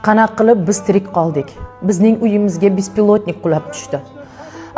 Qanaqa qilib biz tirik qoldik? Bizning uyimizga bespilotnik qulab tushdi.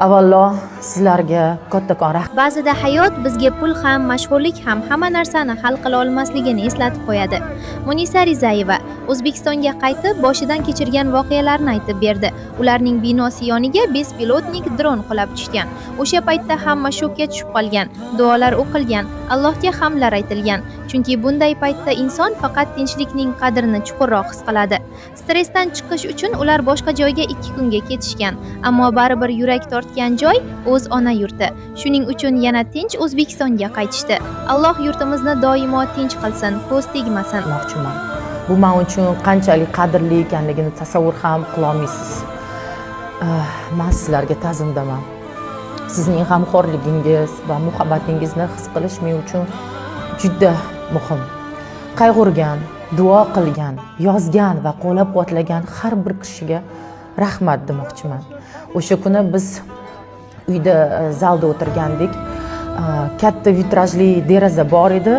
Avvallo sizlarga kattakon rahmat. Ba'zida hayot bizga pul ham, mashhurlik ham hamma narsani hal qila olmasligini eslatib qo'yadi. Munisa Rizayeva O'zbekistonga qaytib, boshidan kechirgan voqealarni aytib berdi. Ularning binosi yoniga bespilotnik dron qulab tushgan. O'sha paytda hamma shokka tushib qolgan. Duolar o'qilgan, Allohga hamdlar aytilgan. Chunki bunday paytda inson faqat tinchlikning qadrini chuqurroq his qiladi. Stressdan chiqish uchun ular boshqa joyga 2 kunga ketishgan, ammo baribir yurak tortgan joy o'z ona yurti. Shuning uchun yana tinch O'zbekistonga qaytishdi. Alloh yurtimizni doimo tinch qilsin, ko'z tegmasin. Moqchiman. Bu men uchun qanchalik qadrli ekanligini tasavvur ham qila olmaysiz. Men sizlarga ta'zimdaman. Sizning g'amxo'rligingiz va muhabbatingizni his qilish men uchun juda muhim. Qayg'urgan, duo qilgan, yozgan va qo'llab-quvvatlagan har bir kishiga rahmat demoqchiman. O'sha kuni biz uyda zalda o'tirgandik. Katta vitrajli deraza bor edi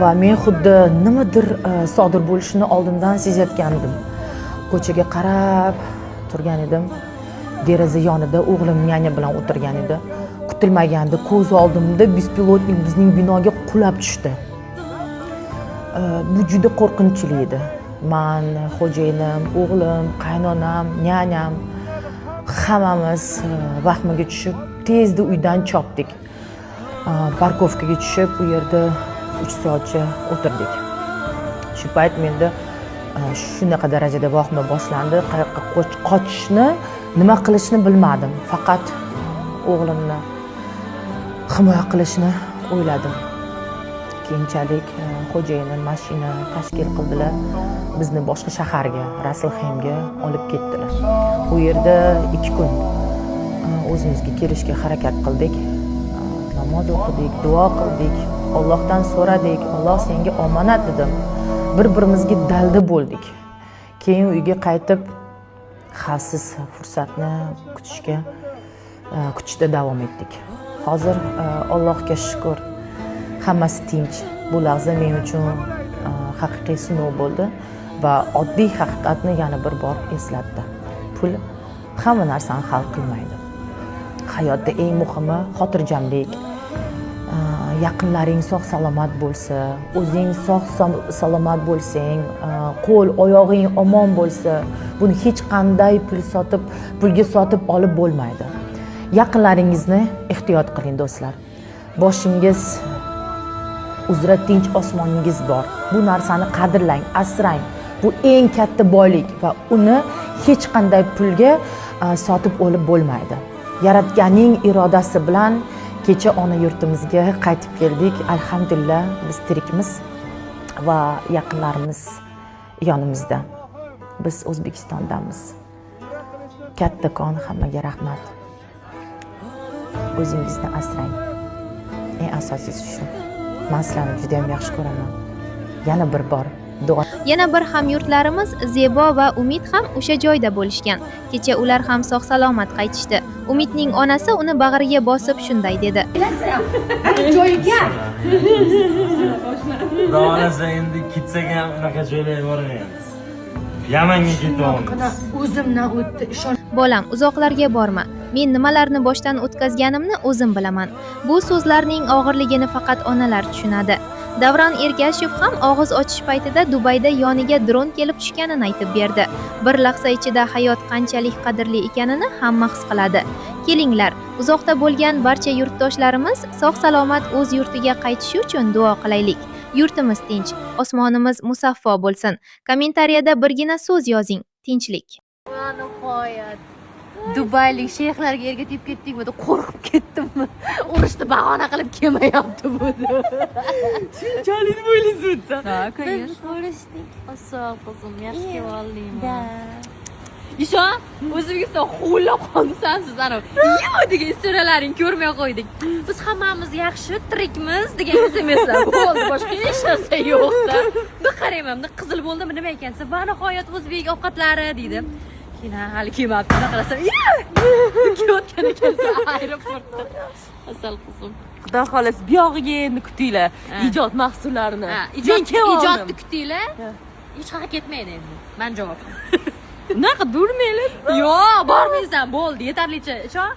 va men xuddi nimadir sodir bo'lishini oldindan sezayotgandim. Ko'chaga qarab turgan edim. Deraza yonida o'g'lim nyanya bilan o'tirgan edi. Kutilmaganda ko'z oldimda bespilotnik bizning binoga qulab tushdi. Bu juda qo'rqinchli edi. Men, xo'jayinim, o'g'lim, qaynonam, nyanyam hammamiz vahmiga tushib tezda uydan chopdik. Parkovkaga tushib, u yerda 3 soatcha o'tirdik. Shu payt menda shunaqa darajada vahima boshlandi. Qayoqqa qochishni, nima qilishni bilmadim. Faqat o'g'limni himoya qilishni o'yladim. Keyinchalik xo'jayinim mashina tashkil qildilar. Bizni boshqa shaharga, Rasulxemga olib ketdilar. U yerda 2 kun o'zimizga kelishga harakat qildik. Namoz o'qidik, duo qildik, Allohdan so'radik. Alloh senga omonat dedim. Bir-birimizga dalda bo'ldik. Keyin uyga qaytib xavfsiz fursatni kutishda davom etdik. Hozir Allohga shukr, hammasi tinch. Bu lahza men uchun haqiqiy sinov bo'ldi va oddiy haqiqatni yana bir bor eslatdi. Pul hamma narsani hal qilmaydi. Hayotda eng muhimi xotirjamlik. Yaqinlaring sog' salomat bo'lsa, o'zing sog' salomat bo'lsang, qo'l oyog'ing omon bo'lsa, buni hech qanday pulga sotib olib bo'lmaydi. Yaqinlaringizni ehtiyot qiling do'stlar. Boshingiz uzra tinch osmoningiz bor. Bu narsani qadrlang, asrang. Bu eng katta boylik va uni hech qanday pulga sotib olib bo'lmaydi. Yaratganning irodasi bilan kecha ona yurtimizga qaytib keldik. Alhamdulillah biz tirikmiz va yaqinlarimiz yonimizda. Biz O'zbekistondamiz. Kattakon hammaga rahmat. O'zingizni asrang. Eng asosiysi shu. Men sizlarni juda ham yaxshi ko'raman. Yana bir bor duo. Yana bir hamyurtlarimiz Zebo va Umid ham o'sha joyda bo'lishgan. Kecha ular ham sog' salomat qaytishdi. Umidning onasi uni bag'riga bosib shunday dedi. Joyga. Xudoolasa endi ketsak ham unaqa joylarga bormaymiz. Yamanga ketyapmiz. O'zimdan o'tdi, ishon. Bolam, uzoqlarga borma. Men nimalarni boshdan o'tkazganimni o'zim bilaman. Bu so'zlarning og'irligini faqat onalar tushunadi. Davron Ergashev ham og'iz ochish paytida Dubayda yoniga dron kelib tushganini aytib berdi. Bir lahza ichida hayot qanchalik qadrli ekanini hamma his qiladi. Kelinglar, uzoqda bo'lgan barcha yurtdoshlarimiz sog' salomat o'z yurtiga qaytishi uchun duo qilaylik. Yurtimiz tinch, osmonimiz musaffo bo'lsin. Kommentariyada birgina so'z yozing: tinchlik. Nihoyat. Dubaylik shayxlarga ergatib ketdikmi deb qo'rqib ketdimmi? Urushni bahona qilib kelmayapti bu. Shunchalik bo'ylaysiz sen. Ha, ko'yish. Ko'rishdik. Asal qizim, yaxshi keldingmi? Isho, O'zbekiston xulab qolsan sizlarni. Yo'q degan istoriyalaring ko'rmay qo'ydik. Biz hammamiz yaxshi, tirikmiz degan SMS-lar bo'ldi. Boshqa hech narsa yo'q-da. Bir qarayman, qizil bo'ldimi, nima ekansa, va nihoyat o'zbek ovqatlari deydi. Keyin hali kelmabdi, qarasam, ketayotgan ekansan aeroportda. Asal qizim. Xudo xolos buyog'iga endi kutinglar ijod mahsullarini. Ijodni kutinglar. hech qayerga ketmaydi endi. Men javob. Unaqa durmaylik. Yo'q, bormaysan, bo'ldi, yetarlicha. Ishon.